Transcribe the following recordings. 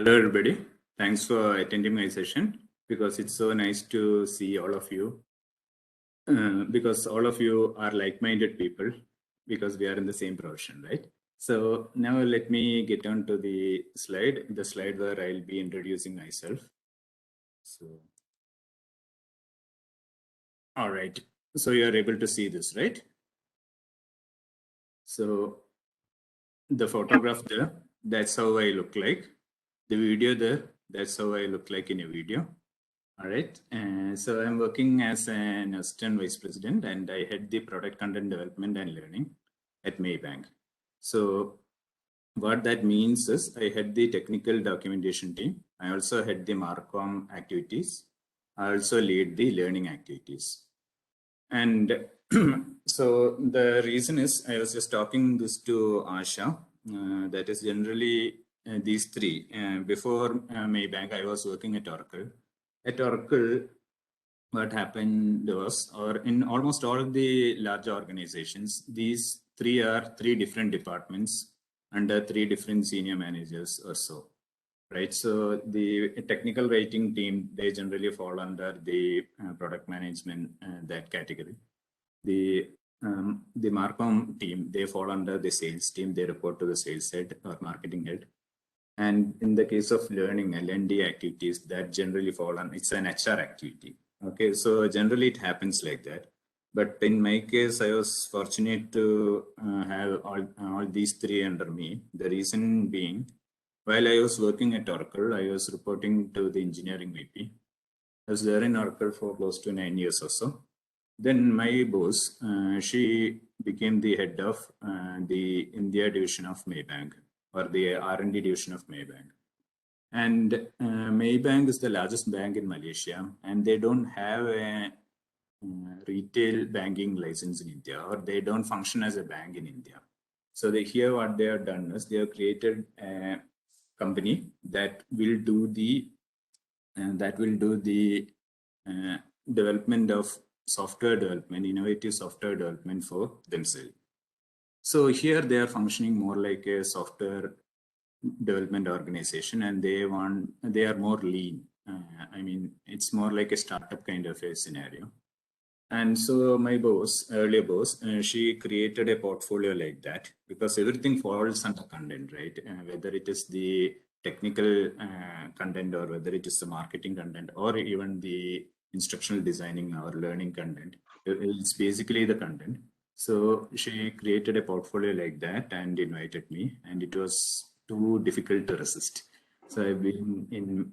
Hello, everybody. Thanks for attending my session because it's so nice to see all of you. Because all of you are like-minded people because we are in the same profession, right? So now let me get on to the slide where I'll be introducing myself. So, all right. So you are able to see this, right? So the photograph there, that's how I look like. The video there, that's how I look like in a video. All right. So I'm working as an assistant vice president and I head the product content development and learning at Maybank. So what that means is I head the technical documentation team. I also head the Marcom activities. I also lead the learning activities. And so the reason is I was just talking this to Asha. That is generally these three. Before Maybank, I was working at Oracle. At Oracle, what happened was, or in almost all of the large organizations, these three are three different departments under three different senior managers or so, right? So the technical writing team, they generally fall under the product management, that category. The Marcom team, they fall under the sales team. They report to the sales head or marketing head. And in the case of learning, L&D activities, that generally fall on, it's an HR activity. Okay, so generally it happens like that. But in my case, I was fortunate to have all these three under me. The reason being, while I was working at Oracle, I was reporting to the engineering VP. I was there in Oracle for close to 9 years or so. Then my boss, she became the head of the India division of Maybank, or the R&D division of Maybank. And Maybank is the largest bank in Malaysia, and they don't have a retail banking license in India, or they don't function as a bank in India. So here what they have done is they have created a company that will do the development of software development, innovative software development for themselves. So here they are functioning more like a software development organization, and they are more lean. I mean, it's more like a startup kind of a scenario. And so my earlier boss, she created a portfolio like that because everything falls under content, right? Whether it is the technical content or whether it is the marketing content or even the instructional designing or learning content, it's basically the content. So she created a portfolio like that and invited me, and it was too difficult to resist. So I've been in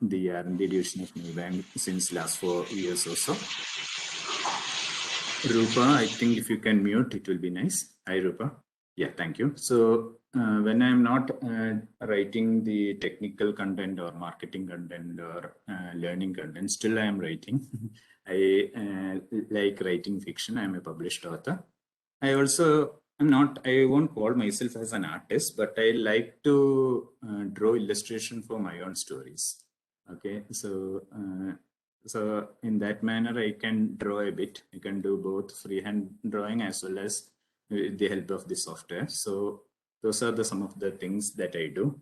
the R&D division of Maybank since last 4 years or so. Rupa, I think if you can mute, it will be nice. Hi, Rupa. Yeah, thank you. So when I'm not writing the technical content or marketing content or learning content, still I am writing. I like writing fiction. I'm a published author. I won't call myself as an artist, but I like to draw illustration for my own stories. Okay, so in that manner, I can draw a bit. I can do both freehand drawing as well as with the help of the software. So those are some of the things that I do.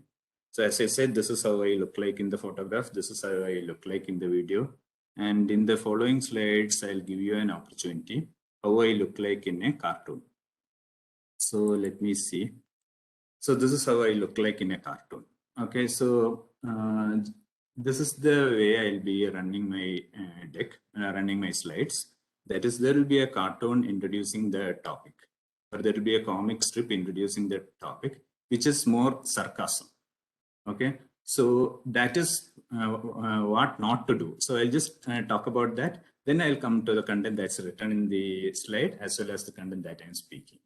So as I said, this is how I look like in the photograph. This is how I look like in the video. And in the following slides, I'll give you an opportunity how I look like in a cartoon. So let me see. So this is how I look like in a cartoon. Okay, so this is the way I'll be running my deck, running my slides. That is, there will be a cartoon introducing the topic, or there will be a comic strip introducing the topic, which is more sarcasm. Okay, so that is what not to do. So I'll just talk about that. Then I'll come to the content that's written in the slide as well as the content that I'm speaking.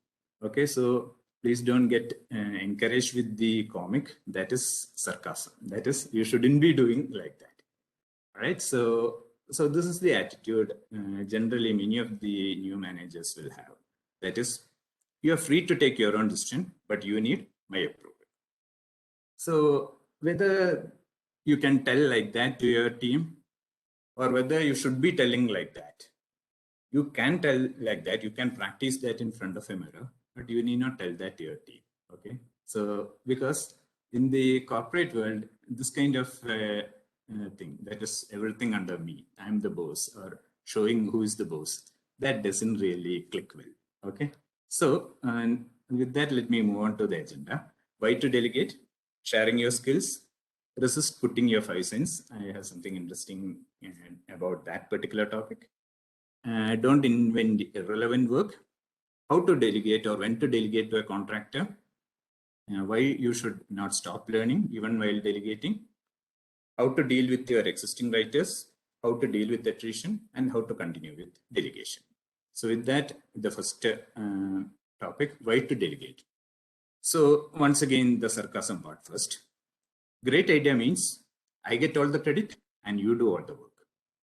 Okay, so please don't get encouraged with the comic. That is sarcasm. That is, you shouldn't be doing like that. All right, so this is the attitude generally many of the new managers will have. That is, you are free to take your own decision, but you need my approval. So whether you can tell like that to your team or whether you should be telling like that, you can tell like that, you can practice that in front of a mirror, but you need not tell that to your team. Okay, so because in the corporate world, this kind of thing, that is everything under me, I'm the boss, or showing who is the boss, that doesn't really click well. Okay, so and with that, let me move on to the agenda. Why to delegate? Sharing your skills. Resist putting your 5 cents. I have something interesting about that particular topic. Don't invent irrelevant work. How to delegate or when to delegate to a contractor. Why you should not stop learning even while delegating. How to deal with your existing writers. How to deal with attrition, and how to continue with delegation. So with that, the first topic, why to delegate. So once again, the sarcasm part first. Great idea means I get all the credit and you do all the work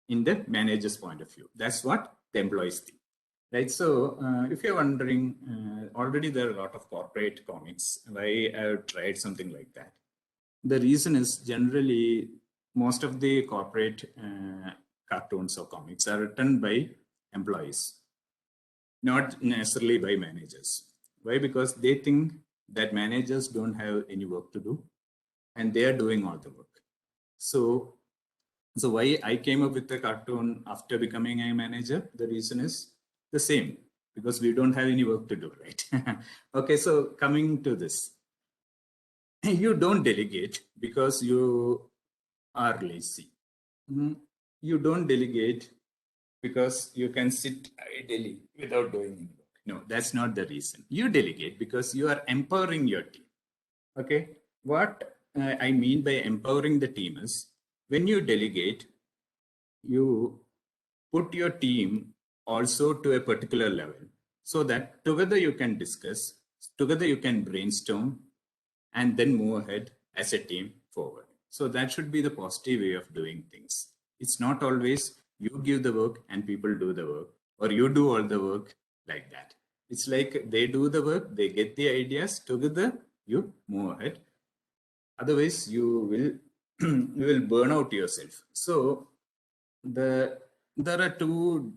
in the manager's point of view. That's what the employees think, right? So if you're wondering, already there are a lot of corporate comics. Why I've tried something like that? The reason is generally most of the corporate cartoons or comics are written by employees, not necessarily by managers. Why? Because they think that managers don't have any work to do and they are doing all the work. So why I came up with the cartoon after becoming a manager, the reason is the same, because we don't have any work to do, right? Okay, so coming to this, you don't delegate because you are lazy. You don't delegate because you can sit idly without doing any work. No, that's not the reason. You delegate because you are empowering your team. Okay, what I mean by empowering the team is, when you delegate, you put your team also to a particular level so that together you can discuss, together you can brainstorm, and then move ahead as a team forward. So that should be the positive way of doing things. It's not always you give the work and people do the work, or you do all the work like that. It's like they do the work, they get the ideas, together you move ahead. Otherwise, you will burn out yourself. So there are two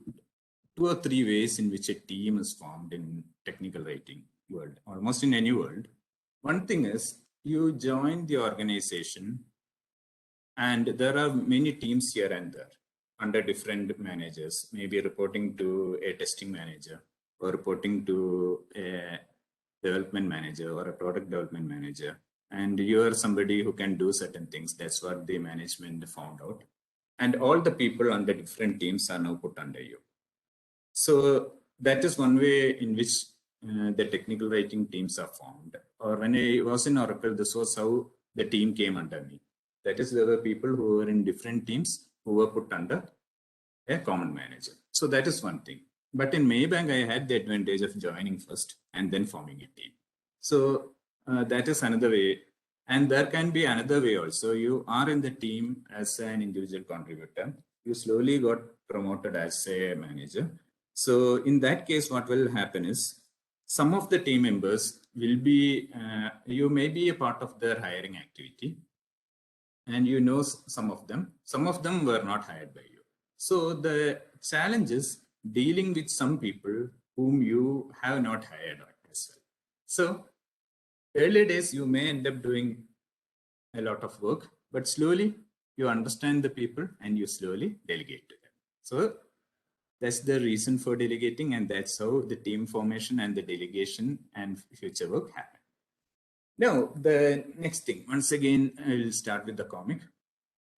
or three ways in which a team is formed in technical writing world, almost in any world. One thing is, you join the organization and there are many teams here and there under different managers, maybe reporting to a testing manager or reporting to a development manager or a product development manager. And you are somebody who can do certain things. That's what the management found out. And all the people under different teams are now put under you. So that is one way in which the technical writing teams are formed. Or when I was in Oracle, this was how the team came under me. That is, there were people who were in different teams who were put under a common manager. So that is one thing. But in Maybank, I had the advantage of joining first and then forming a team. So that is another way. And there can be another way also. You are in the team as an individual contributor. You slowly got promoted as a manager. So in that case, what will happen is, some of the team members will be, you may be a part of their hiring activity. And you know some of them were not hired by you. So the challenge is dealing with some people whom you have not hired as well. So early days, you may end up doing a lot of work, but slowly you understand the people and you slowly delegate to them. So that's the reason for delegating, and that's how the team formation and the delegation and future work happen. Now, the next thing, once again, I'll start with the comic.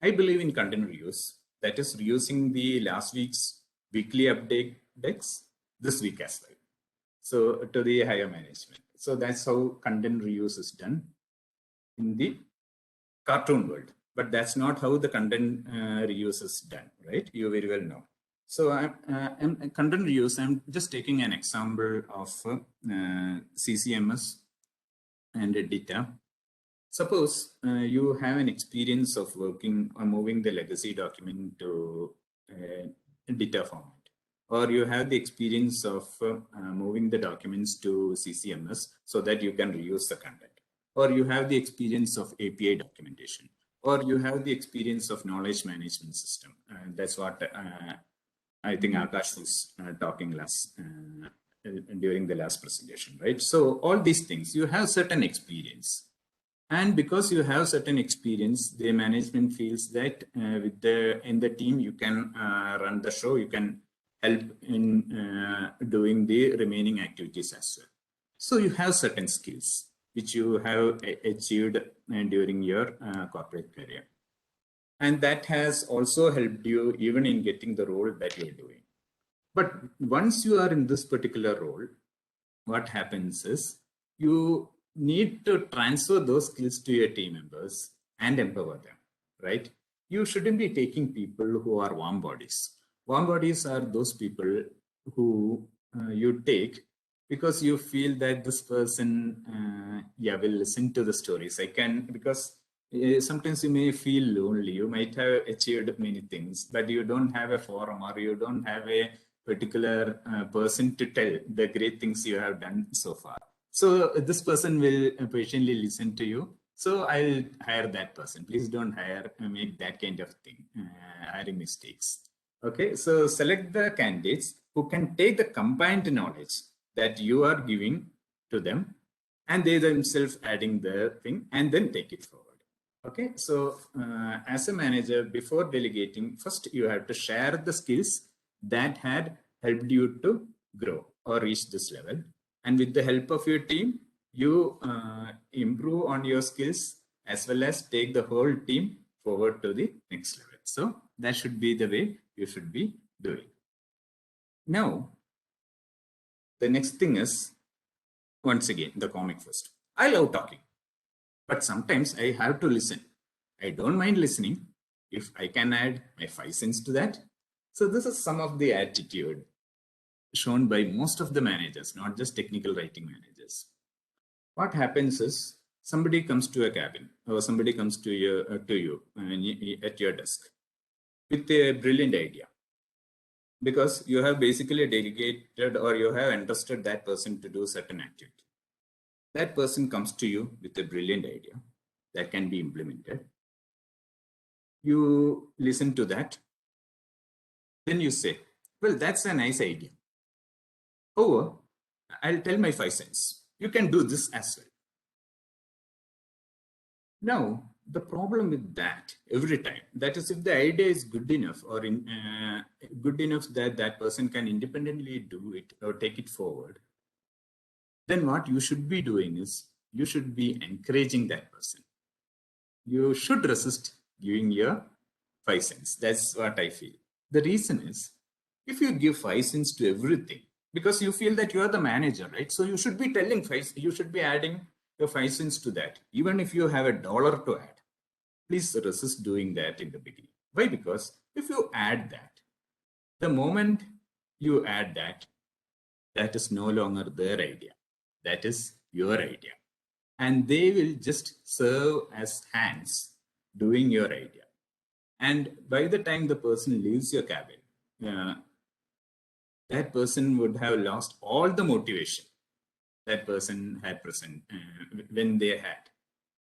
I believe in content reuse, that is reusing the last week's weekly update decks this week as well. So to the higher management. So that's how content reuse is done in the cartoon world. But that's not how the content reuse is done, right? You very well know. So I'm content reuse, I'm just taking an example of CCMS and data. Suppose you have an experience of working or moving the legacy document to data format, or you have the experience of moving the documents to CCMS so that you can reuse the content, or you have the experience of API documentation, or you have the experience of knowledge management system. That's what I think Akash was talking last during the last presentation, right? So all these things, you have certain experience. And because you have certain experience, the management feels that in the team, you can run the show, you can help in doing the remaining activities as well. So you have certain skills which you have achieved during your corporate career. And that has also helped you even in getting the role that you're doing. But once you are in this particular role, what happens is you need to transfer those skills to your team members and empower them, right? You shouldn't be taking people who are warm bodies. Warm bodies are those people who you take because you feel that this person, will listen to the stories. Because sometimes you may feel lonely. You might have achieved many things, but you don't have a forum or you don't have a particular person to tell the great things you have done so far. So this person will patiently listen to you. So I'll hire that person. Please don't make that kind of thing, hiring mistakes. Okay, so select the candidates who can take the combined knowledge that you are giving to them and they themselves adding their thing and then take it forward. Okay, so as a manager, before delegating, first you have to share the skills that had helped you to grow or reach this level. And with the help of your team, you improve on your skills as well as take the whole team forward to the next level. So that should be the way you should be doing. Now, the next thing is, once again, the comic first. I love talking, but sometimes I have to listen. I don't mind listening if I can add my 5 cents to that. So this is some of the attitude shown by most of the managers, not just technical writing managers. What happens is somebody comes to a cabin or somebody comes to you at your desk with a brilliant idea, because you have basically delegated or you have entrusted that person to do certain activity. That person comes to you with a brilliant idea that can be implemented. You listen to that. Then you say, well, that's a nice idea. However, I'll tell my 5 cents. You can do this as well. Now, the problem with that every time, that is if the idea is good enough or good enough that that person can independently do it or take it forward, then what you should be doing is you should be encouraging that person. You should resist giving your 5 cents. That's what I feel. The reason is if you give 5 cents to everything, because you feel that you are the manager, right? So you should be telling you should be adding your 5 cents to that. Even if you have $1 to add, please resist doing that in the beginning. Why? Because if you add that, the moment you add that, that is no longer their idea. That is your idea. And they will just serve as hands doing your idea. And by the time the person leaves your cabin, that person would have lost all the motivation that person had present when they had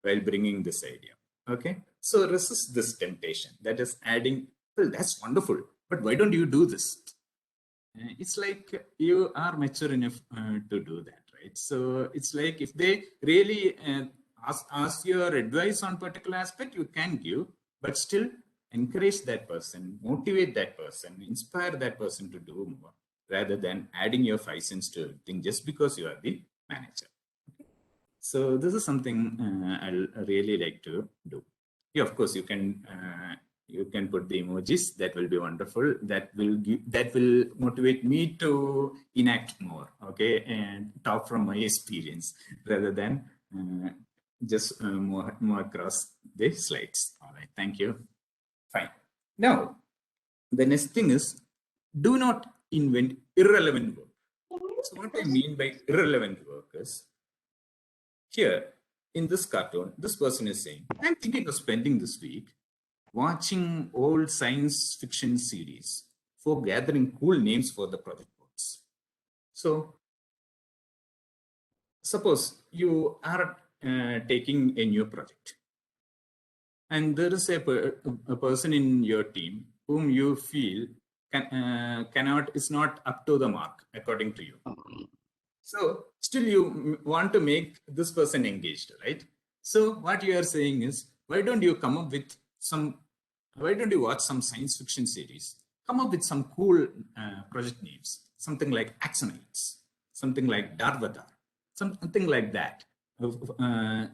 while bringing this idea. Okay, so resist this temptation. That is adding, well, that's wonderful, but why don't you do this? It's like you are mature enough to do that, right? So it's like if they really ask your advice on particular aspect, you can give, but still encourage that person, motivate that person, inspire that person to do more, rather than adding your 5 cents to everything just because you are the manager. So this is something I'll really like to do. Yeah, of course, you can put the emojis. That will be wonderful. That will motivate me to enact more. Okay, and talk from my experience rather than just more across the slides. All right, thank you. Fine. Now, the next thing is, do not invent irrelevant work. So what I mean by irrelevant work is, here in this cartoon, this person is saying, I'm thinking of spending this week watching old science fiction series for gathering cool names for the project boards. So suppose you are taking a new project and there is a person in your team whom you feel is not up to the mark according to you. So still you want to make this person engaged, right? So what you are saying is, why don't you come up with why don't you watch some science fiction series? Come up with some cool project names, something like Axonites, something like Darvadar, something like that.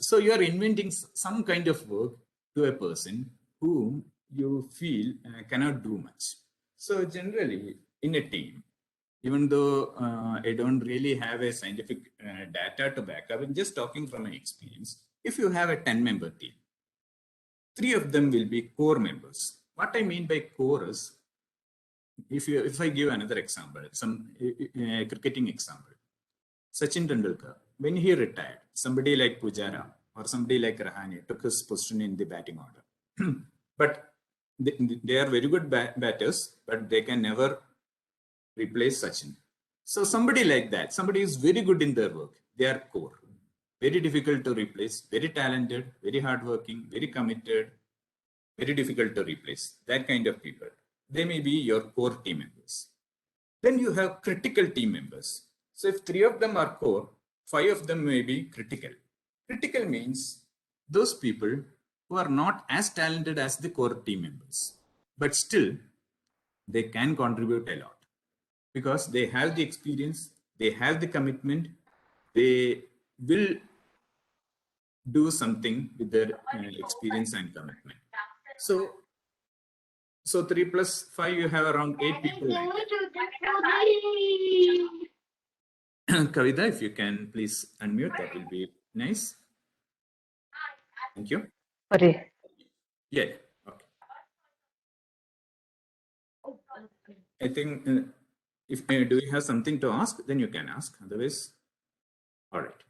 So you are inventing some kind of work to a person whom you feel cannot do much. So generally in a team, even though I don't really have a scientific data to back up, I'm just talking from my experience. If you have a 10-member team, 3 of them will be core members. What I mean by core is, if I give another example, some cricketing example, Sachin Tendulkar, when he retired, somebody like Pujara or somebody like Rahane took his position in the batting order. But they are very good batters, but they can never replace Sachin. So somebody like that, somebody is very good in their work, they are core. Very difficult to replace, very talented, very hardworking, very committed, very difficult to replace. That kind of people. They may be your core team members. Then you have critical team members. So if 3 of them are core, 5 of them may be critical. Critical means those people who are not as talented as the core team members, but still they can contribute a lot because they have the experience, they have the commitment, they will do something with their experience and commitment. So 3 plus 5, you have around 8 people like that. Kavita, if you can please unmute, that will be nice. Thank you. Sorry. Yeah. Okay. I think if do you have something to ask, then you can ask. Otherwise, all right.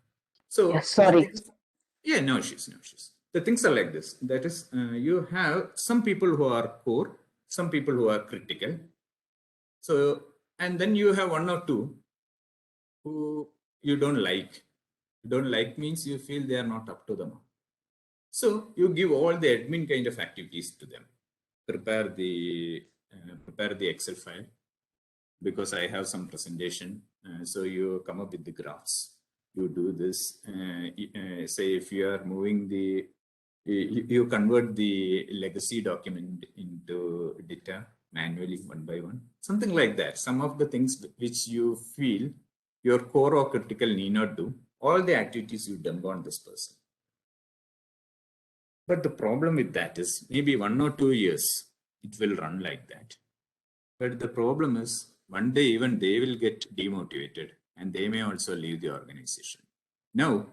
So Yes, sorry. Yeah, no issues, no issues. The things are like this. That is, you have some people who are core, some people who are critical. So, and then you have 1 or 2 who you don't like. Don't like means you feel they are not up to the mark. So you give all the admin kind of activities to them. Prepare the Excel file because I have some presentation. So you come up with the graphs. You do this. Say if you are moving the, you convert the legacy document into data manually 1 by 1. Something like that. Some of the things which you feel your core or critical need not do, all the activities you dump on this person. But the problem with that is maybe 1 or 2 years, it will run like that. But the problem is one day even they will get demotivated and they may also leave the organization. Now,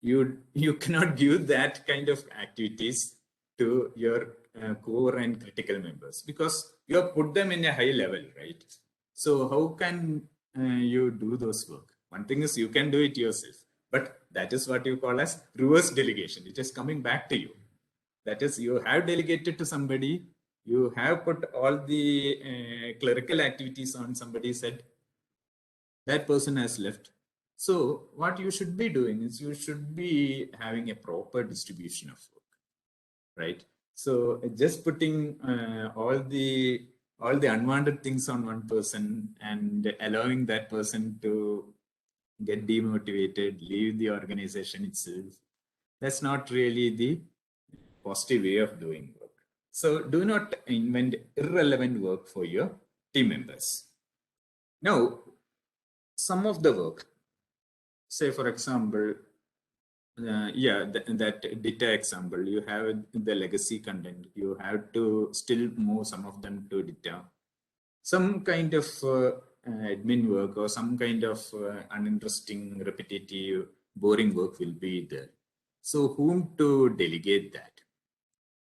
you cannot give that kind of activities to your core and critical members because you have put them in a high level, right? So how can you do those work? One thing is you can do it yourself, but that is what you call as reverse delegation. It is coming back to you. That is, you have delegated to somebody, you have put all the clerical activities on somebody's head, that person has left. So what you should be doing is you should be having a proper distribution of work, right? So just putting all the unwanted things on one person and allowing that person to get demotivated, leave the organization itself, that's not really the positive way of doing work. So do not invent irrelevant work for your team members. Now, some of the work, say for example, that data example, you have the legacy content, you have to still move some of them to data. Some kind of admin work or some kind of uninteresting, repetitive, boring work will be there. So whom to delegate that?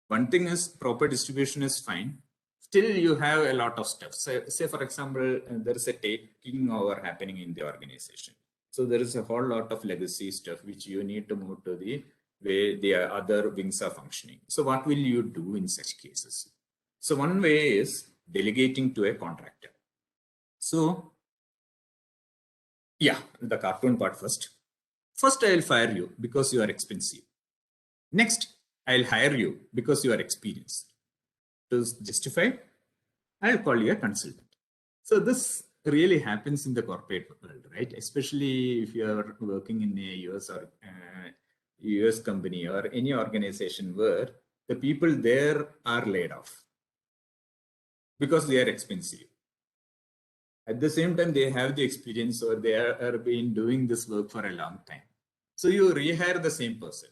One thing is proper distribution is fine. Still you have a lot of stuff. So, say for example, there is a taking over happening in the organization. So there is a whole lot of legacy stuff which you need to move to the way the other wings are functioning. So what will you do in such cases? So one way is delegating to a contractor. So yeah, the cartoon part first. First, I will fire you because you are expensive. Next, I'll hire you because you are experienced. To justify, I'll call you a consultant. So this really happens in the corporate world, right? Especially if you are working in a US or US company or any organization where the people there are laid off because they are expensive. At the same time, they have the experience or they are been doing this work for a long time. So you rehire the same person.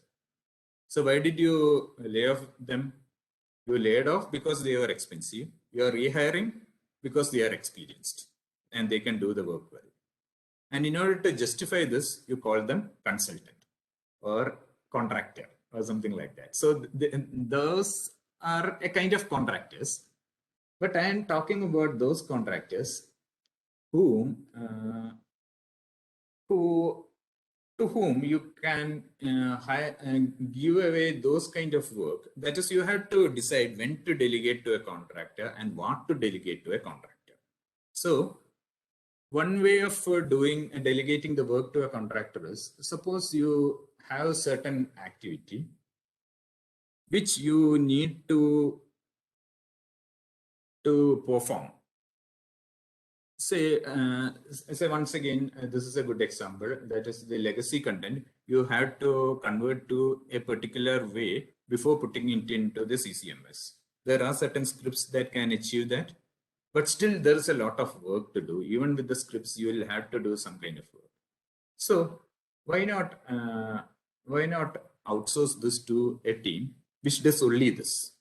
So why did you lay off them? You laid off because they were expensive. You are rehiring because they are experienced and they can do the work well. And in order to justify this, you call them consultant or contractor or something like that. So those are a kind of contractors. But I am talking about those contractors who to whom you can give away those kind of work. That is, you have to decide when to delegate to a contractor and what to delegate to a contractor. So one way of delegating the work to a contractor is, suppose you have a certain activity which you need to perform. Say once again, this is a good example. That is the legacy content. You have to convert to a particular way before putting it into the CCMS. There are certain scripts that can achieve that, but still there is a lot of work to do. Even with the scripts, you will have to do some kind of work. So why not outsource this to a team which does only this?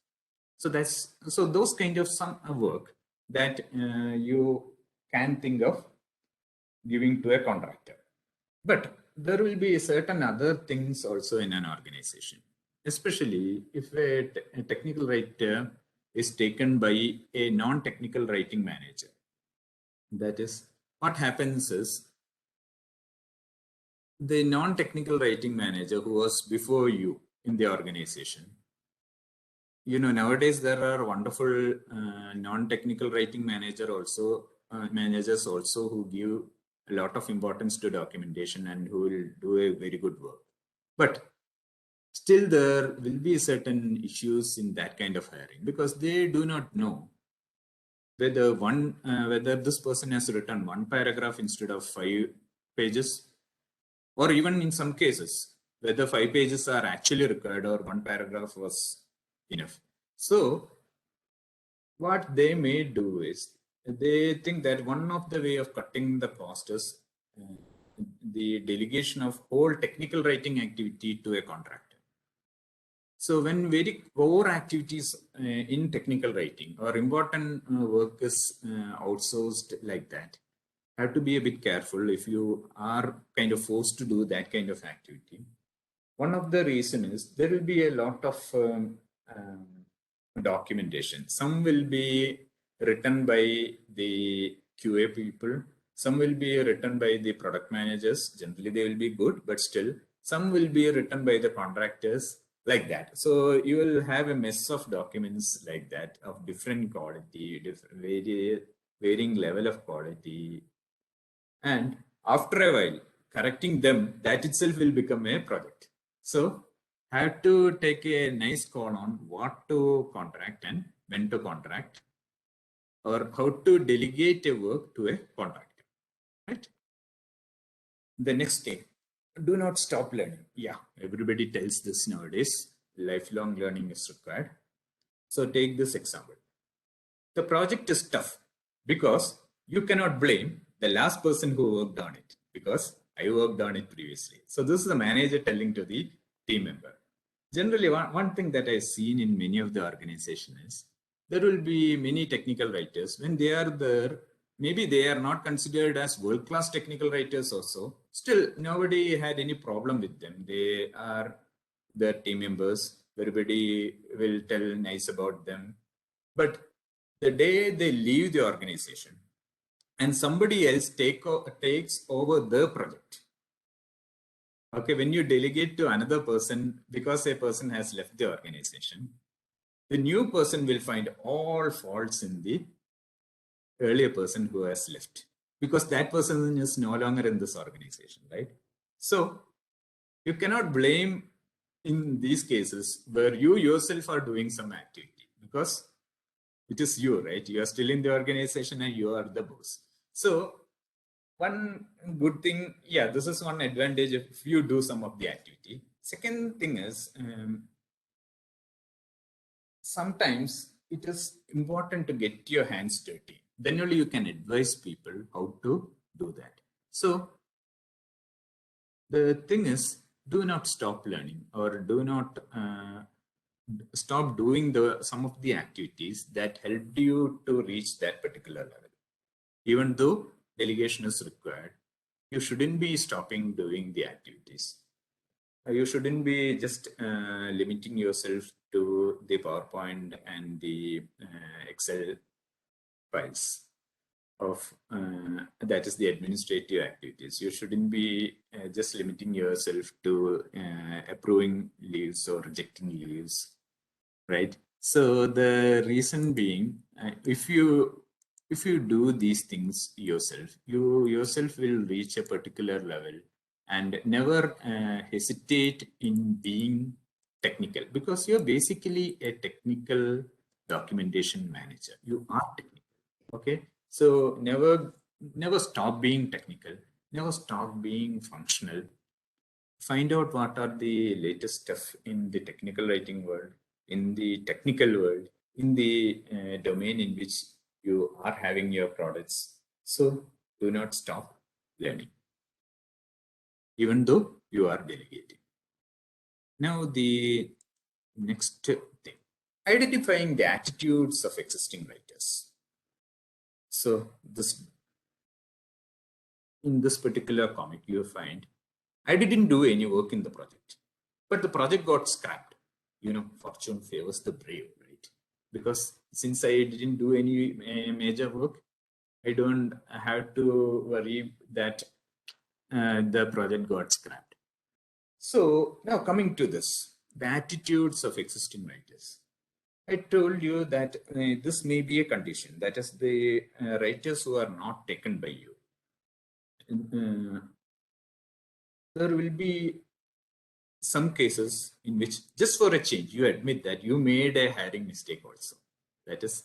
So those kind of some work that you can think of giving to a contractor. But there will be certain other things also in an organization, especially if a technical writer is taken by a non-technical writing manager. That is, what happens is the non-technical writing manager who was before you in the organization. Nowadays there are wonderful non-technical writing managers also who give a lot of importance to documentation and who will do a very good work. But still there will be certain issues in that kind of hiring because they do not know whether this person has written one paragraph instead of 5 pages, or even in some cases whether 5 pages are actually required or one paragraph was enough. So what they may do is they think that one of the way of cutting the cost is the delegation of whole technical writing activity to a contractor. So when very core activities in technical writing or important work is outsourced like that, have to be a bit careful if you are kind of forced to do that kind of activity. One of the reasons is there will be a lot of documentation. Some will be written by the QA people. Some will be written by the product managers. Generally, they will be good, but still, some will be written by the contractors, like that. So you will have a mess of documents like that of different quality, varying level of quality. And after a while, correcting them, that itself will become a project. So have to take a nice call on what to contract and when to contract, or how to delegate a work to a contractor, right? The next thing, do not stop learning. Yeah, everybody tells this nowadays. Lifelong learning is required. So take this example. The project is tough because you cannot blame the last person who worked on it because I worked on it previously. So this is the manager telling to the team member. Generally, one thing that I've seen in many of the organizations is there will be many technical writers. When they are there, maybe they are not considered as world-class technical writers also. Still, nobody had any problem with them. They are their team members. Everybody will tell nice about them. But the day they leave the organization and somebody else takes over the project. Okay, when you delegate to another person because a person has left the organization, the new person will find all faults in the earlier person who has left because that person is no longer in this organization, right? So you cannot blame in these cases where you yourself are doing some activity because it is you, right? You are still in the organization and you are the boss. So one good thing, yeah, this is one advantage if you do some of the activity. Second thing is, sometimes it is important to get your hands dirty. Then only you can advise people how to do that. So the thing is, do not stop learning, or do not stop doing some of the activities that helped you to reach that particular level. Even though delegation is required, you shouldn't be stopping doing the activities. You shouldn't be just limiting yourself to the PowerPoint and the Excel files of that is the administrative activities. You shouldn't be just limiting yourself to approving leaves or rejecting leaves, right? So the reason being, if you do these things yourself, you yourself will reach a particular level and never hesitate in being technical, because you're basically a technical documentation manager. You are technical, okay? So never stop being technical, never stop being functional. Find out what are the latest stuff in the technical writing world, in the technical world, in the domain in which you are having your products. So do not stop learning, even though you are delegating. Now the next thing, identifying the attitudes of existing writers. So in this particular comic, you find I didn't do any work in the project, but the project got scrapped. You know, fortune favors the brave, right? Because since I didn't do any major work, I don't have to worry that the project got scrapped. So now coming to this, the attitudes of existing writers. I told you that this may be a condition, that is the writers who are not taken by you. There will be some cases in which, just for a change, you admit that you made a hiring mistake also. That is,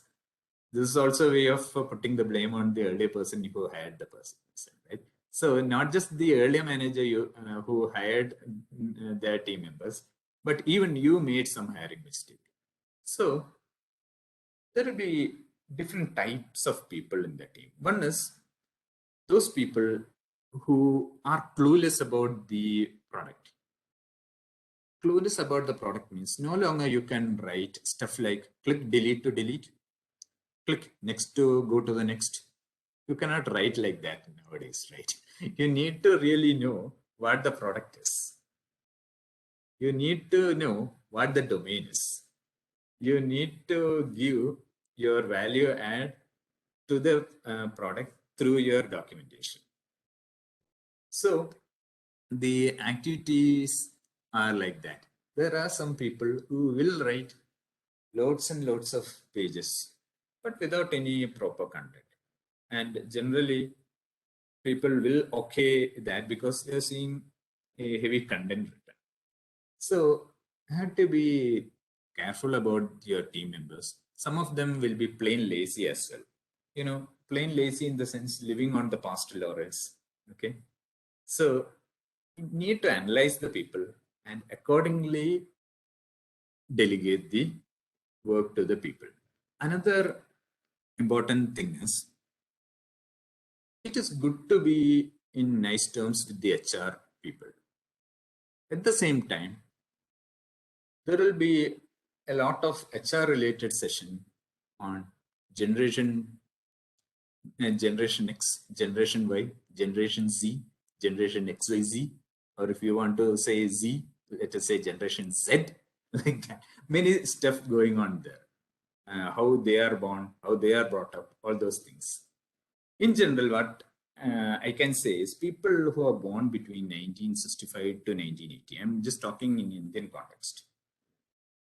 this is also a way of putting the blame on the earlier person who hired the person, right? So not just the earlier manager who hired their team members, but even you made some hiring mistake. So there will be different types of people in the team. One is those people who are clueless about the product. Clueless about the product means no longer you can write stuff like click delete to delete, click next to go to the next. You cannot write like that nowadays, right? You need to really know what the product is. You need to know what the domain is. You need to give your value add to the product through your documentation. So the activities are like that. There are some people who will write loads and loads of pages, but without any proper content. And generally, people will okay that because they're seeing a heavy content written. So you have to be careful about your team members. Some of them will be plain lazy as well. You know, plain lazy in the sense living on the past laurels. Okay. So you need to analyze the people and accordingly delegate the work to the people. Another important thing is it is good to be in nice terms with the HR people. At the same time, there will be a lot of HR related session on generation X, generation Y, generation Z, generation XYZ, or if you want to say Z, let us say generation Z, like that. Many stuff going on there. How they are born, how they are brought up, all those things. In general, what I can say is people who are born between 1965 to 1980, I'm just talking in Indian context,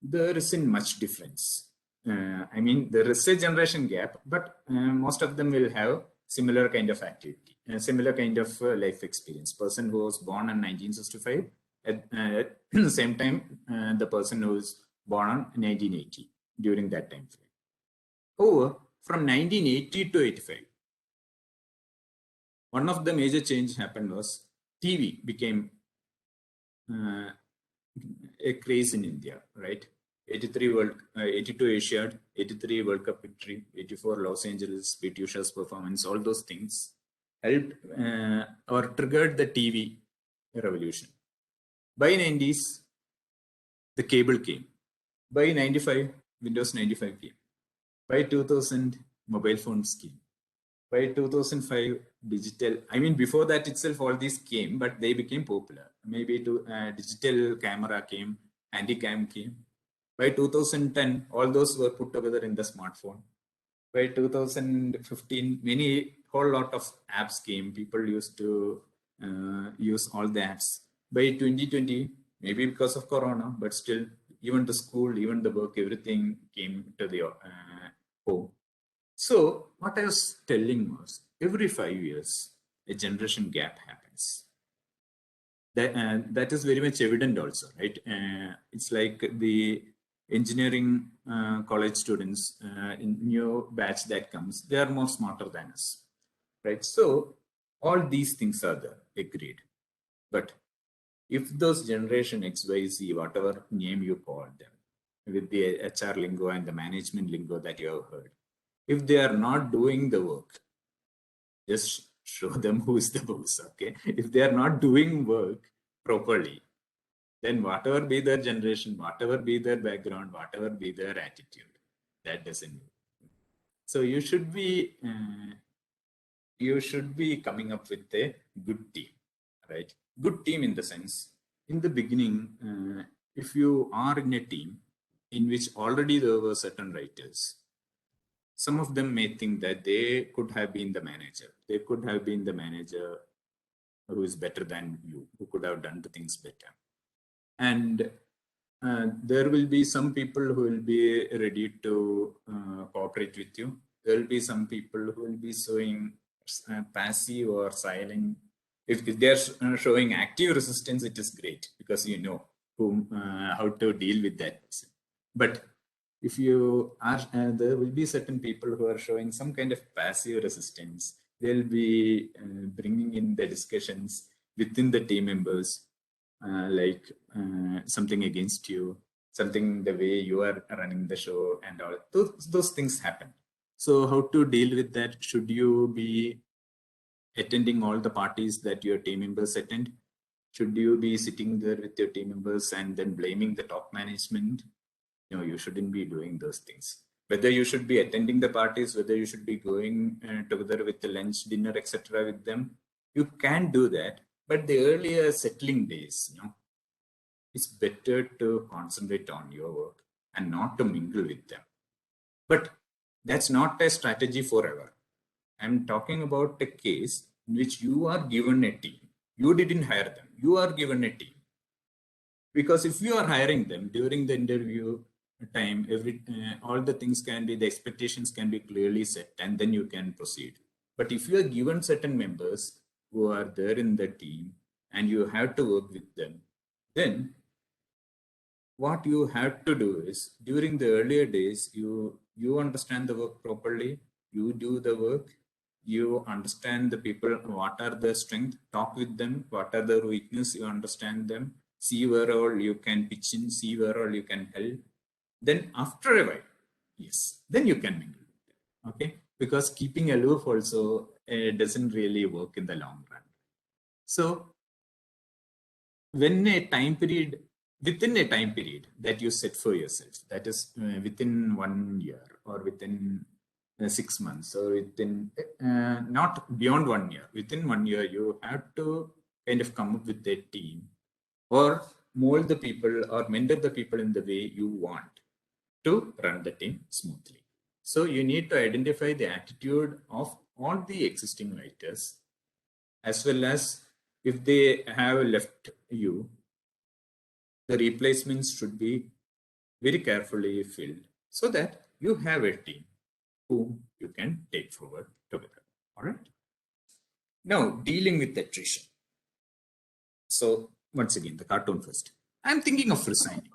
there isn't much difference. I mean, there is a generation gap, but most of them will have similar kind of activity, similar kind of life experience. Person who was born in 1965, at the same time, the person who was born in 1980 during that time frame. However, from 1980 to 85, one of the major change happened was TV became a craze in India, right? 82 Asiad, 83 World Cup victory, 84 Los Angeles, PT Usha's performance, all those things helped or triggered the TV revolution. By 90s, the cable came. By 95, Windows 95 came. By 2000, mobile phones came. By 2005, digital, I mean, before that itself, all these came, but they became popular. Maybe digital camera came, anti-cam came. By 2010, all those were put together in the smartphone. By 2015, whole lot of apps came. People used to use all the apps. By 2020, maybe because of Corona, but still, even the school, even the work, everything came to the home. So what I was telling was, every 5 years, a generation gap happens. That is very much evident also, right? It's like the engineering college students in new batch that comes, they are more smarter than us, right? So all these things are there, agreed. But if those generation X, Y, Z, whatever name you call them, with the HR lingo and the management lingo that you have heard, if they are not doing the work, just show them who is the boss, okay? If they are not doing work properly, then whatever be their generation, whatever be their background, whatever be their attitude, that doesn't work. So you should be coming up with a good team, right? Good team in the sense, in the beginning, if you are in a team in which already there were certain writers, some of them may think that they could have been the manager. They could have been the manager who is better than you, who could have done the things better. And there will be some people who will be ready to cooperate with you. There will be some people who will be showing passive or silent. If they're showing active resistance, it is great because you know how to deal with that. But if you are, there will be certain people who are showing some kind of passive resistance. They'll be bringing in the discussions within the team members, like something against you, something the way you are running the show, and all those things happen. So how to deal with that? Should you be attending all the parties that your team members attend? Should you be sitting there with your team members and then blaming the top management? No, you shouldn't be doing those things. Whether you should be attending the parties, whether you should be going together with the lunch, dinner, etc. with them, you can do that. But the earlier settling days, it's better to concentrate on your work and not to mingle with them. But that's not a strategy forever. I'm talking about a case in which you are given a team. You didn't hire them. You are given a team. Because if you are hiring them during the interview time, all the things can be, the expectations can be clearly set, and then you can proceed. But if you are given certain members who are there in the team and you have to work with them, then what you have to do is, during the earlier days, you understand the work properly, you do the work, you understand the people, what are their strengths, talk with them, what are their weakness, you understand them, see where all you can pitch in, see where all you can help. Then after a while, yes, then you can mingle with them, okay? Because keeping aloof also doesn't really work in the long run. So when a time period, within a time period that you set for yourself, that is within 1 year or within 6 months or within, not beyond 1 year, within 1 year, you have to kind of come up with a team or mold the people or mentor the people in the way you want to run the team smoothly. So you need to identify the attitude of all the existing writers, as well as if they have left you, the replacements should be very carefully filled so that you have a team whom you can take forward together. All right. Now, dealing with attrition. So once again, the cartoon first. I'm thinking of resigning.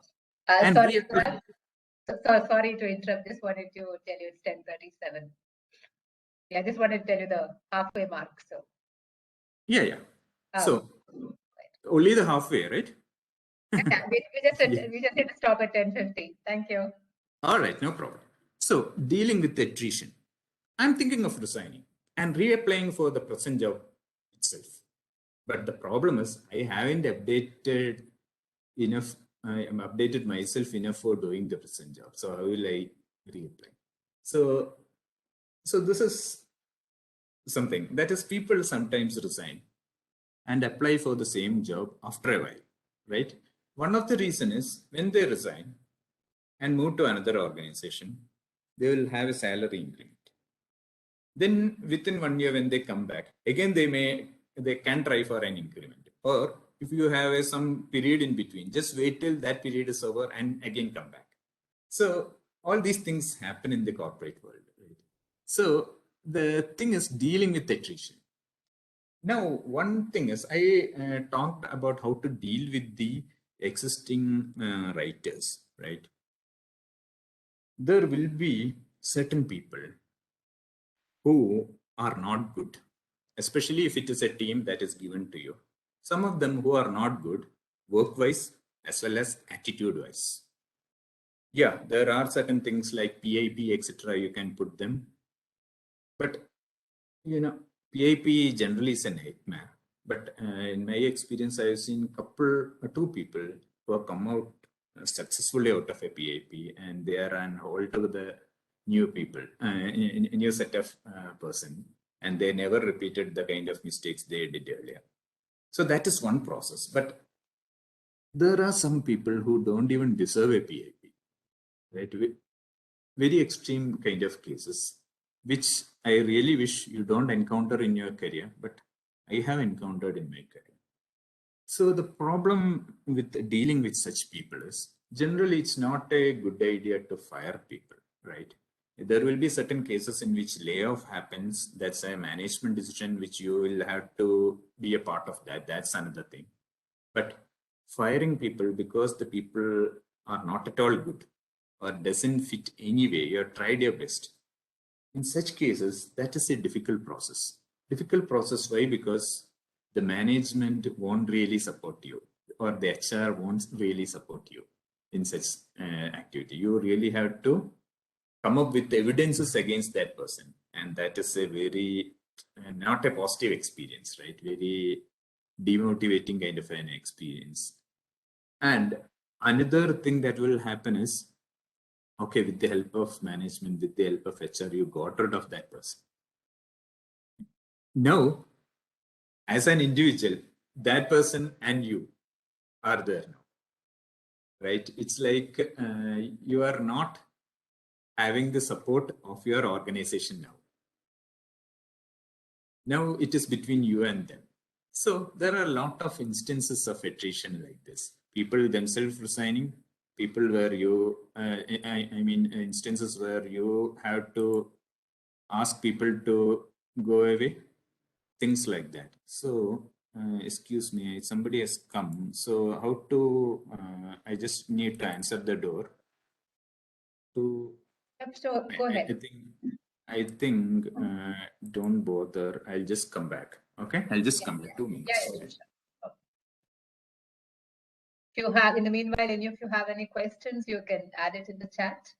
Sorry to interrupt. Just wanted to tell you it's 10:37. Yeah, I just wanted to tell you the halfway mark. So yeah. So only the halfway, right? Yeah, we just need to stop at 10:50. Thank you. All right, no problem. So dealing with attrition, I'm thinking of resigning and reapplying for the present job itself. But the problem is I haven't updated enough. I am updated myself enough for doing the present job. So how will I reapply? So this is something that is people sometimes resign and apply for the same job after a while, right? One of the reason is when they resign and move to another organization, they will have a salary increment. Then within 1 year, when they come back, again they can try for an increment. Or if you have some period in between, just wait till that period is over and again come back. So all these things happen in the corporate world. Right? So the thing is dealing with attrition. Now, one thing is I talked about how to deal with the existing writers, right? There will be certain people who are not good, especially if it is a team that is given to you. Some of them who are not good work-wise as well as attitude-wise. Yeah, there are certain things like PIP, etc. You can put them, but PIP generally is a nightmare. But in my experience, I've seen two people who have come out successfully out of a PIP, and they are an altogether new people, a new set of person, and they never repeated the kind of mistakes they did earlier. So that is one process. But there are some people who don't even deserve a PIP, right? Very extreme kind of cases, which I really wish you don't encounter in your career, but I have encountered in my career. So the problem with dealing with such people is generally it's not a good idea to fire people, right? There will be certain cases in which layoff happens. That's a management decision which you will have to be a part of that. That's another thing. But firing people because the people are not at all good or doesn't fit anyway, you have tried your best. In such cases, that is a difficult process. Difficult process, why? Because the management won't really support you, or the HR won't really support you in such activity. You really have to come up with evidences against that person. And that is a very, not a positive experience, right? Very demotivating kind of an experience. And another thing that will happen is, okay, with the help of management, with the help of HR, you got rid of that person. Now, as an individual, that person and you are there now, right? It's like you are not having the support of your organization now. Now it is between you and them. So there are a lot of instances of attrition like this. People themselves resigning, people where you, I mean, instances where you have to ask people to go away, things like that. So, excuse me, somebody has come. So how to, I just need to answer the door. So go ahead. I think don't bother. I'll just come back. Okay, I'll just come back 2 minutes. Yeah, sure. If you have, in the meanwhile, if you have any questions, you can add it in the chat.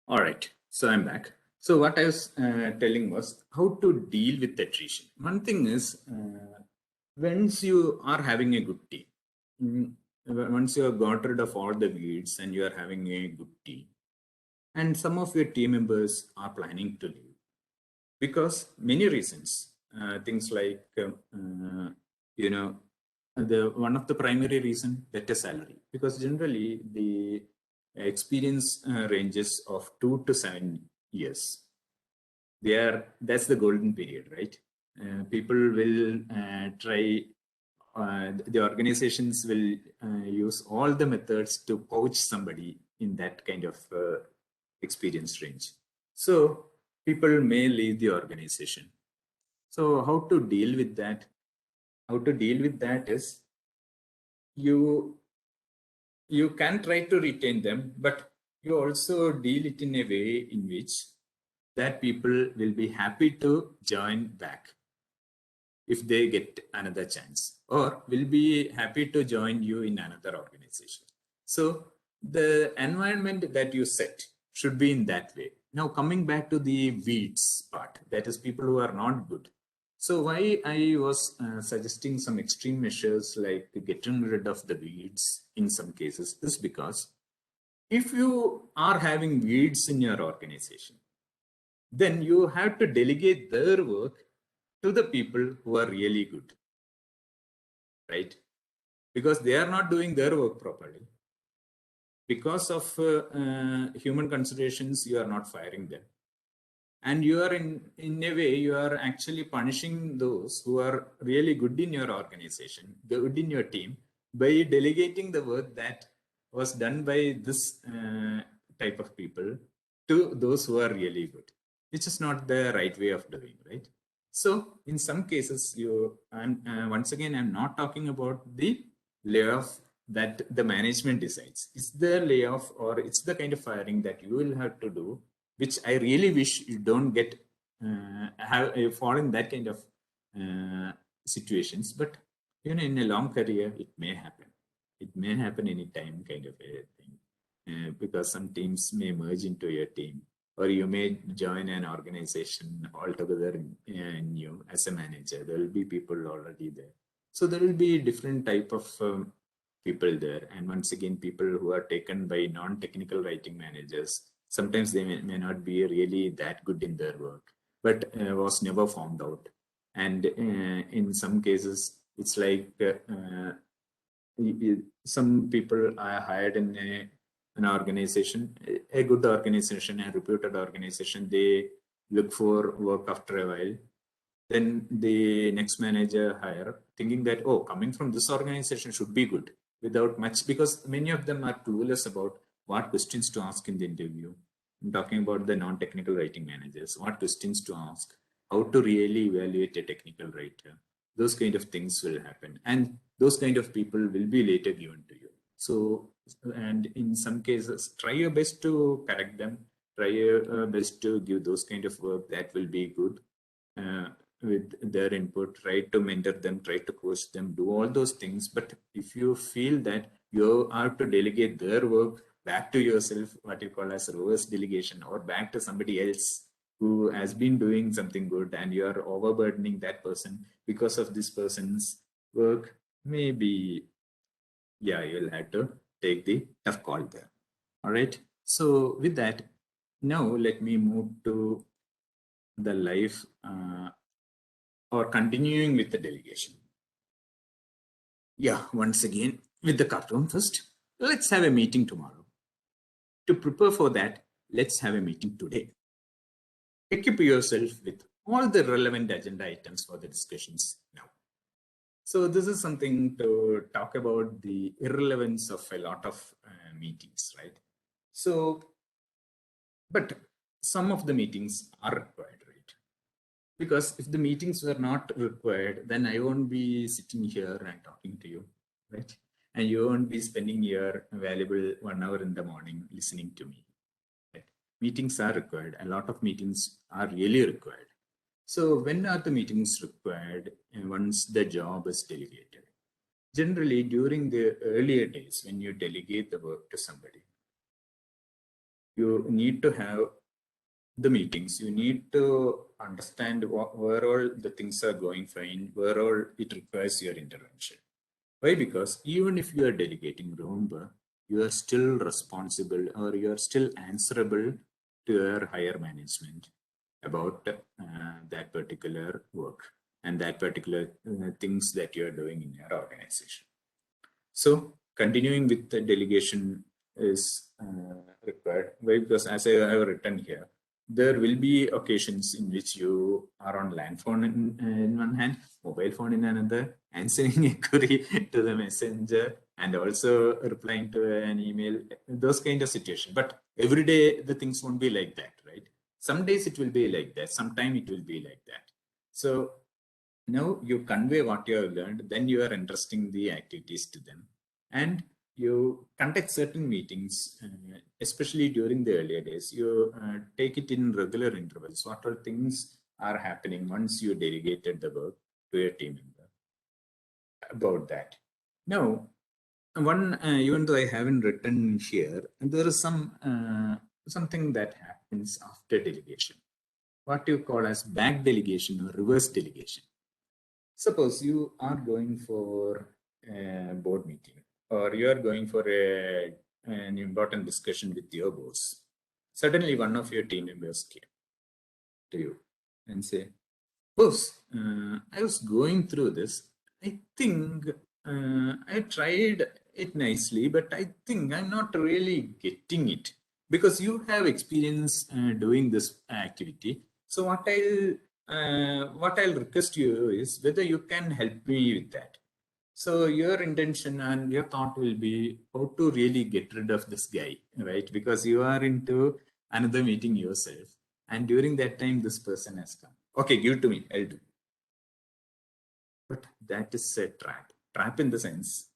All right, so I'm back. So what I was telling was how to deal with attrition. One thing is, once you are having a good team, once you have got rid of all the weeds and you are having a good team, and some of your team members are planning to leave because many reasons, things like, one of the primary reason, better salary, because generally the experience ranges of 2 to 7 years. That's the golden period, right? People will try, the organizations will use all the methods to poach somebody in that kind of experience range. So people may leave the organization. So how to deal with that? How to deal with that is you can try to retain them, but you also deal it in a way in which that people will be happy to join back if they get another chance, or will be happy to join you in another organization. So the environment that you set should be in that way. Now coming back to the weeds part, that is people who are not good. So why I was suggesting some extreme measures like getting rid of the weeds in some cases is because if you are having weeds in your organization, then you have to delegate their work to the people who are really good, right? Because they are not doing their work properly. Because of human considerations, you are not firing them. And you are in a way, you are actually punishing those who are really good in your organization, good in your team, by delegating the work that was done by this type of people to those who are really good, which is not the right way of doing, right? So in some cases, once again, I'm not talking about the layoff that the management decides. It's the layoff or it's the kind of firing that you will have to do, which I really wish you don't get fall in that kind of situations. But in a long career, it may happen. It may happen anytime, kind of a thing, because some teams may merge into your team, or you may join an organization altogether new as a manager. There will be people already there, so there will be different type of people there, and once again, people who are taken by non-technical writing managers. Sometimes they may not be really that good in their work, but was never found out. And in some cases, it's like some people are hired in an organization, a good organization, a reputed organization. They look for work after a while. Then the next manager hire, thinking that, oh, coming from this organization should be good, without much, because many of them are clueless about what questions to ask in the interview. I'm talking about the non-technical writing managers, what questions to ask, how to really evaluate a technical writer. Those kind of things will happen. And those kind of people will be later given to you. So, and in some cases, try your best to correct them, try your best to give those kind of work that will be good. With their input, try to mentor them, try to coach them, do all those things. But if you feel that you have to delegate their work back to yourself, what you call as reverse delegation, or back to somebody else who has been doing something good, and you are overburdening that person because of this person's work, maybe, yeah, you'll have to take the tough call there. All right. So with that, now let me move to the life or continuing with the delegation. Yeah, once again, with the cartoon first, let's have a meeting tomorrow. To prepare for that, let's have a meeting today. Equip yourself with all the relevant agenda items for the discussions now. So this is something to talk about the irrelevance of a lot of meetings, right? So, but some of the meetings are required, right? Because if the meetings were not required, then I won't be sitting here and talking to you, right? And you won't be spending your valuable 1 hour in the morning listening to me. Right? Meetings are required. A lot of meetings are really required. So when are the meetings required? And once the job is delegated. Generally, during the earlier days, when you delegate the work to somebody, you need to have the meetings. You need to understand where all the things are going fine, where all it requires your intervention. Why? Because even if you are delegating, remember, you are still responsible, or you are still answerable to your higher management about that particular work and that particular things that you are doing in your organization. So continuing with the delegation is required. Why? Because as I have written here, there will be occasions in which you are on land phone in one hand, mobile phone in another, answering a query to the messenger, and also replying to an email, those kind of situations. But every day the things won't be like that, right? Some days it will be like that, sometime it will be like that. So Now you convey what you have learned, then you are entrusting the activities to them. And you conduct certain meetings, especially during the earlier days. You take it in regular intervals. What are things are happening once you delegated the work to your team member about that. Now, even though I haven't written here, there is something that happens after delegation, what you call as back delegation or reverse delegation. Suppose you are going for a board meeting, or you are going for an important discussion with your boss. Suddenly one of your team members came to you and say, boss, I was going through this. I think I tried it nicely, but I think I'm not really getting it, because you have experience doing this activity. So what I'll request you is whether you can help me with that. So your intention and your thought will be how to really get rid of this guy, right? Because you are into another meeting yourself, and during that time this person has come. Okay, give it to me, I'll do. But that is a trap in the sense,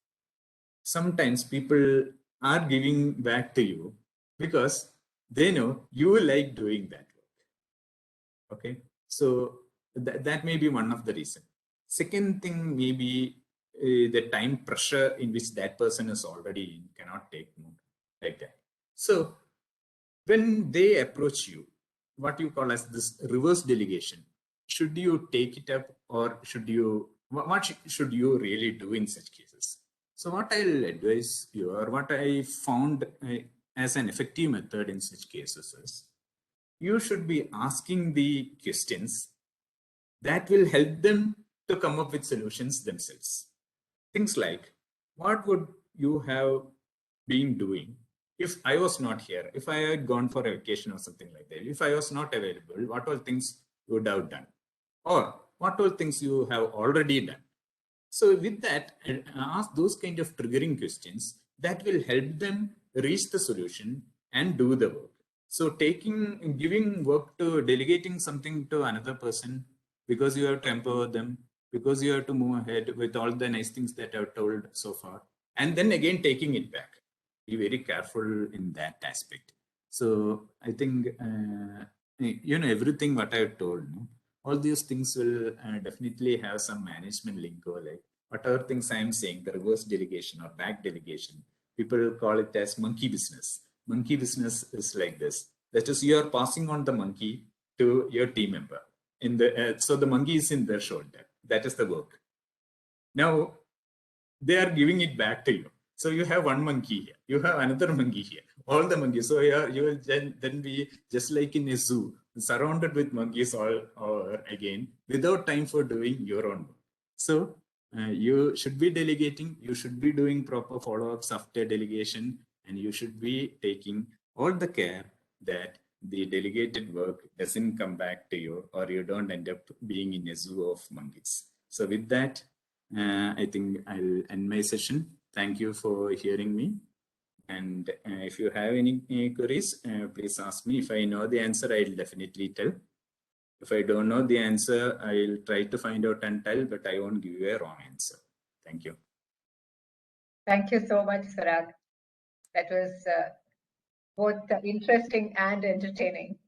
sometimes people are giving back to you because they know you like doing that work. Okay, so that may be one of the reason. Second thing may be the time pressure in which that person is already in, cannot take more like that. So when they approach you, what you call as this reverse delegation, should you take it up, or should you, what should you really do in such cases? So what I'll advise you, or what I found as an effective method in such cases is, you should be asking the questions that will help them to come up with solutions themselves. Things like, what would you have been doing if I was not here, if I had gone for a vacation or something like that? If I was not available, what all things you would have done? Or what all things you have already done? So with that, ask those kind of triggering questions that will help them reach the solution and do the work. So giving work to delegating something to another person because you have to empower them, because you have to move ahead with all the nice things that I've told so far, and then again taking it back. Be very careful in that aspect. So I think everything what I've told, all these things will definitely have some management lingo, like whatever things I'm saying, the reverse delegation or back delegation, people call it as monkey business. Monkey business is like this. That is, you are passing on the monkey to your team member. So the monkey is in their shoulder. That is the work. Now they are giving it back to you. So you have one monkey here, you have another monkey here, all the monkeys. So you will then be just like in a zoo, surrounded with monkeys all again, without time for doing your own work. So you should be delegating, you should be doing proper follow-ups after delegation, and you should be taking all the care that the delegated work doesn't come back to you, or you don't end up being in a zoo of monkeys. So with that, I think I'll end my session. Thank you for hearing me. And if you have any queries, please ask me. If I know the answer, I'll definitely tell. If I don't know the answer, I'll try to find out and tell, but I won't give you a wrong answer. Thank you. Thank you so much, Sarag. That was both interesting and entertaining.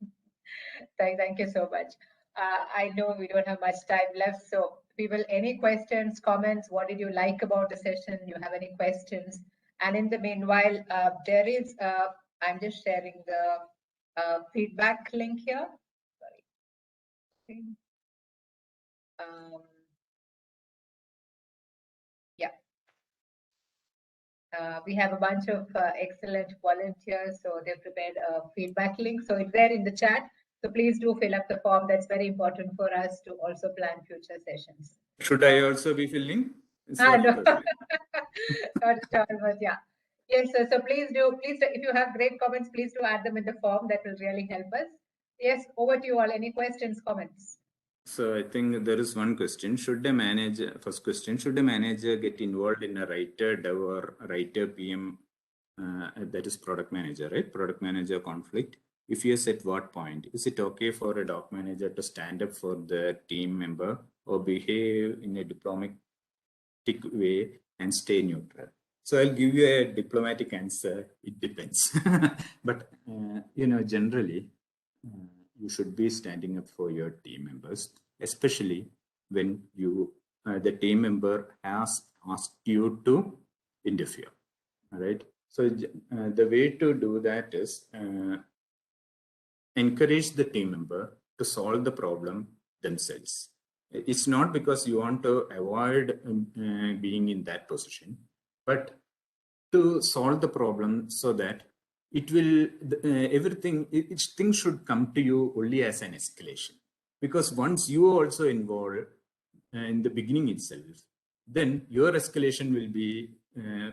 Thank you so much. I know we don't have much time left, so people, any questions, comments? What did you like about the session? You have any questions? And in the meanwhile, there is, I'm just sharing the feedback link here. Sorry. Yeah. We have a bunch of excellent volunteers, so they've prepared a feedback link. So it's there in the chat. So please do fill up the form. That's very important for us to also plan future sessions. Should I also be filling? No. Not at all, but yeah. Yes, so please do, if you have great comments, please do add them in the form. That will really help us. Yes, over to you all. Any questions, comments? So I think there is one question. First question, should a manager get involved in a writer, dev, or writer PM, that is product manager, right? Product manager conflict. If yes, at what point? Is it okay for a doc manager to stand up for the team member, or behave in a diplomatic way and stay neutral? So I'll give you a diplomatic answer. It depends. But, generally, you should be standing up for your team members, especially when the team member has asked you to interfere. All right. So the way to do that is encourage the team member to solve the problem themselves. It's not because you want to avoid being in that position, but to solve the problem so that it will things should come to you only as an escalation. Because once you are also involved in the beginning itself, then your escalation will be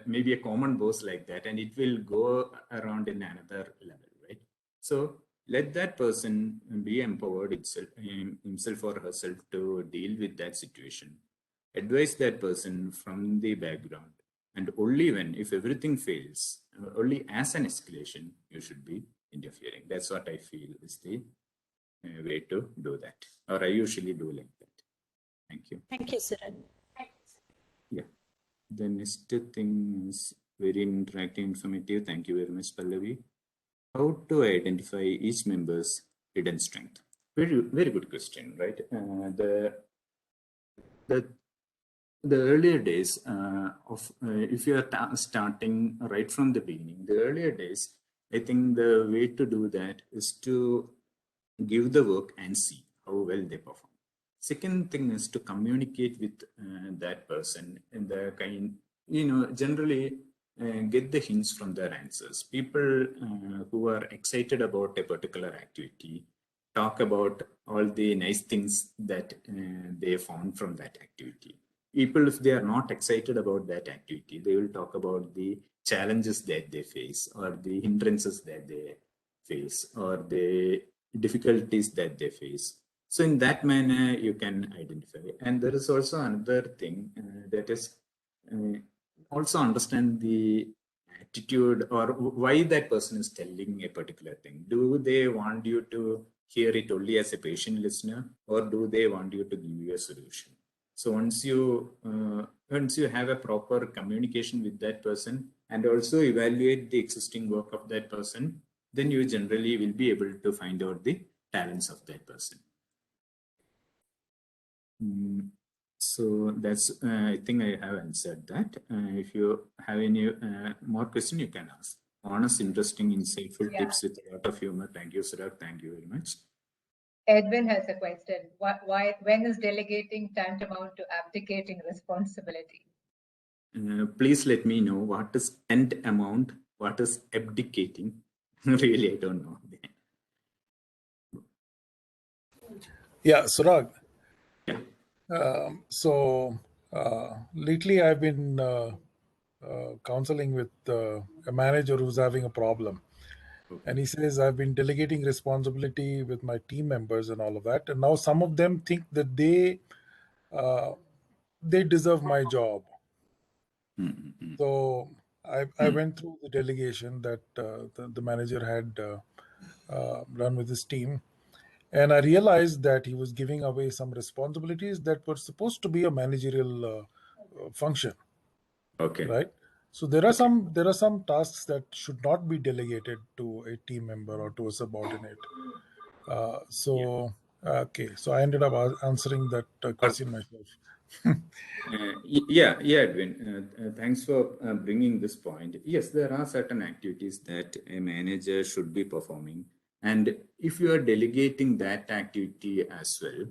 maybe a common boss like that, and it will go around in another level, right? So let that person be empowered himself or herself to deal with that situation. Advise that person from the background, and only when, if everything fails, only as an escalation, you should be interfering. That's what I feel is the way to do that, or I usually do like that. Thank you. Thank you, Suran. Yeah. The next thing is very interactive, informative. Thank you very much, Pallavi. How to identify each member's hidden strength? Very, very good question, right? The earlier days if you are starting right from the beginning, the earlier days, I think the way to do that is to give the work and see how well they perform. Second thing is to communicate with that person in the kind, generally get the hints from their answers. People who are excited about a particular activity talk about all the nice things that they found from that activity. People, if they are not excited about that activity, they will talk about the challenges that they face, or the hindrances that they face, or the difficulties that they face. So in that manner, you can identify. And there is also another thing that is also understand the attitude or why that person is telling a particular thing. Do they want you to hear it only as a patient listener, or do they want you to give you a solution? So once you have a proper communication with that person and also evaluate the existing work of that person, then you generally will be able to find out the talents of that person. So that's, I think I have answered that. If you have any more question, you can ask. Honest, interesting, insightful tips with a lot of humor. Thank you, Siddharth. Thank you very much. Edwin has a question. When is delegating tantamount to abdicating responsibility? Please let me know what is tantamount, what is abdicating. Really, I don't know. Yeah, Surag. Yeah. So lately I've been counseling with a manager who's having a problem. Okay. And he says, I've been delegating responsibility with my team members and all of that. And now some of them think that they deserve my job. Mm-hmm. So I went through the delegation that the manager had run with his team. And I realized that he was giving away some responsibilities that were supposed to be a managerial function. Okay. Right. So there are some tasks that should not be delegated to a team member or to a subordinate. So I ended up answering that question myself. Yeah, Edwin. Thanks for bringing this point. Yes, there are certain activities that a manager should be performing, and if you are delegating that activity as well,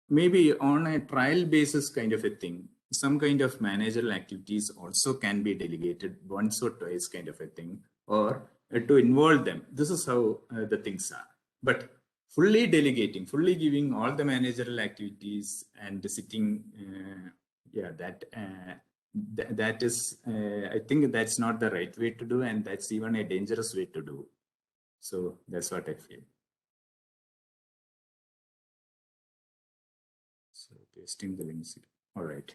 maybe on a trial basis kind of a thing, some kind of managerial activities also can be delegated once or twice kind of a thing, or to involve them. This is how the things are. But fully delegating, fully giving all the managerial activities and sitting, that is, I think that's not the right way to do, and that's even a dangerous way to do. So that's what I feel. So pasting the links. All right.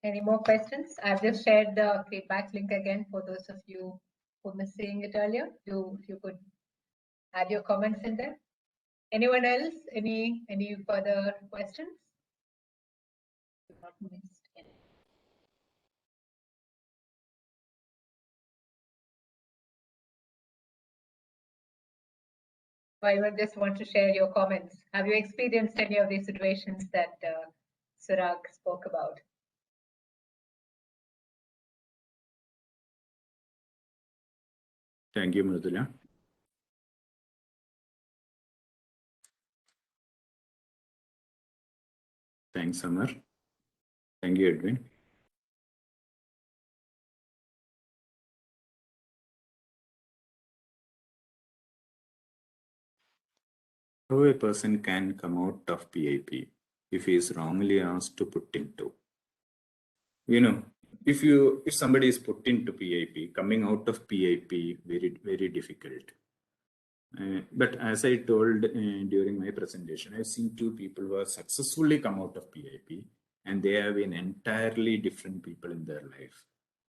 Any more questions? I've just shared the feedback link again for those of you for missing it earlier. If you could add your comments in there. Anyone else? Any further questions? Not missed any. Or anyone just want to share your comments? Have you experienced any of these situations that Surag spoke about? Thank you, Mridula. Thanks, Amar. Thank you, Edwin. How a person can come out of PIP if he is wrongly asked to put into. You know, if somebody is put into PIP, coming out of PIP, very difficult. But as I told during my presentation, I've seen two people who have successfully come out of PIP, and they have been entirely different people in their life.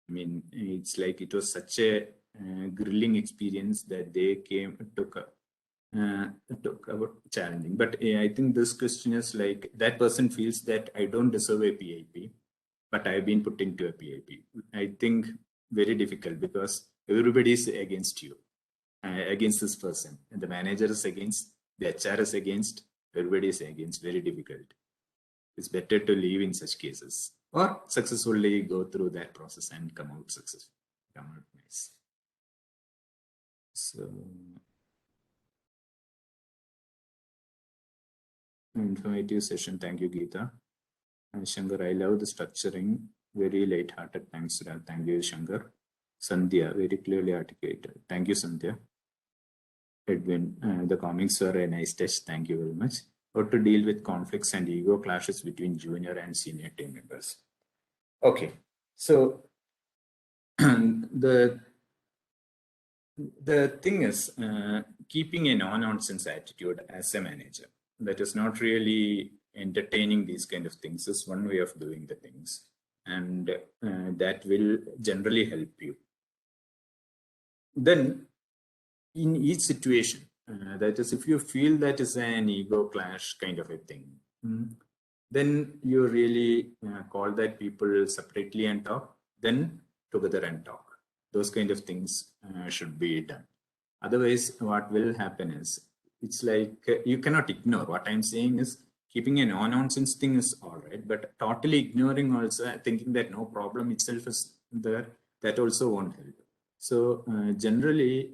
I mean, it's like it was such a grilling experience that they took about challenging. But I think this question is like, that person feels that I don't deserve a PIP, but I've been put into a PIP. I think very difficult, because everybody is against you, against this person, and the manager is against, the HR is against, everybody is against. Very difficult. It's better to leave in such cases, or successfully go through that process and come out successful, come out nice. So, informative session. Thank you, Geeta. And Shankar, I love the structuring. Very light-hearted. Thanks, Raj. Thank you, Shankar. Sandhya, very clearly articulated. Thank you, Sandhya. Edwin, the comics are a nice touch. Thank you very much. How to deal with conflicts and ego clashes between junior and senior team members. Okay, so the thing is, keeping a no-nonsense attitude as a manager that is not really entertaining these kind of things is one way of doing the things, and that will generally help you. Then in each situation, that is, if you feel that is an ego clash kind of a thing, then you really call that people separately and talk, then together and talk. Those kind of things should be done. Otherwise, what will happen is, it's like you cannot ignore. What I'm saying is, keeping a no-nonsense thing is all right, but totally ignoring also, thinking that no problem itself is there, that also won't help. So generally,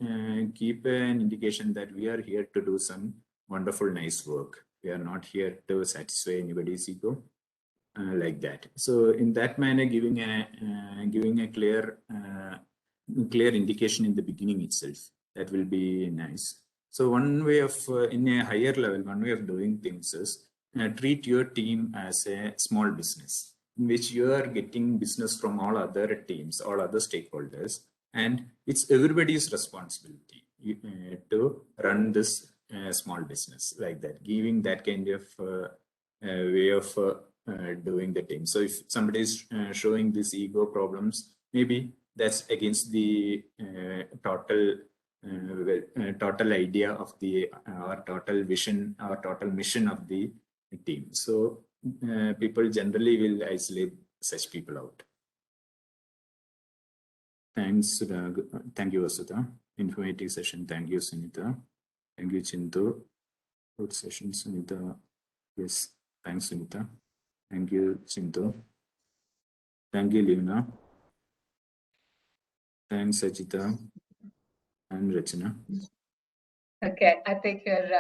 keep an indication that we are here to do some wonderful, nice work. We are not here to satisfy anybody's ego, like that. So in that manner, giving a clear indication in the beginning itself, that will be nice. So one way of, in a higher level, one way of doing things is treat your team as a small business, in which you are getting business from all other teams, all other stakeholders, and it's everybody's responsibility to run this small business, like that, giving that kind of way of doing the thing. So if somebody is showing these ego problems, maybe that's against the total idea of the our total vision, our total mission of the team. So people generally will isolate such people out. Thanks, thank you, Vasudha. Informative session. Thank you, Sunita. Thank you, Chintu. Good session, Sunita. Yes, thanks, Sunita. Thank you, Chintu. Thank you, Livna. Thanks, Sajita and Rachana. Okay, I think you're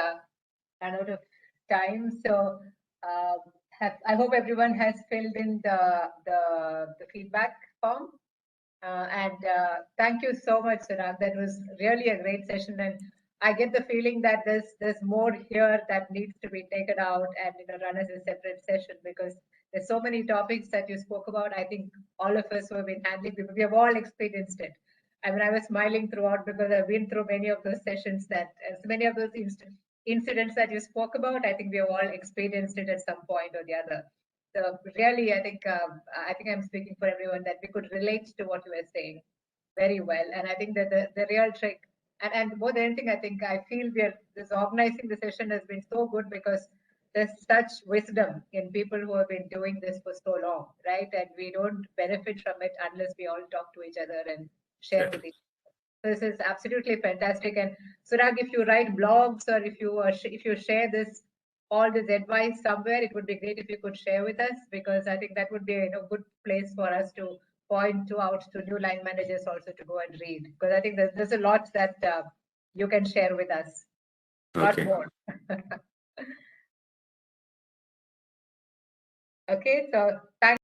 out of time. So I hope everyone has filled in the feedback form. And thank you so much, Surag. That was really a great session, and I get the feeling that there's more here that needs to be taken out and run as a separate session, because there's so many topics that you spoke about. I think all of us who have been handling people, we have all experienced it. I mean, I was smiling throughout because I've been through many of those sessions that, so many of those incidents that you spoke about, I think we have all experienced it at some point or the other. So really, I think I'm speaking for everyone that we could relate to what you were saying. very well. And I think that the real trick, and more than anything, I feel this organizing the session has been so good because there's such wisdom in people who have been doing this for so long, right? And we don't benefit from it unless we all talk to each other and share with each other. This is absolutely fantastic. And Surag, if you write blogs or if you share all this advice somewhere, it would be great if you could share with us, because I think that would be a good place for us to point out to new line managers also to go and read, because I think there's a lot that you can share with us. Okay. Lot more. Okay, so thanks.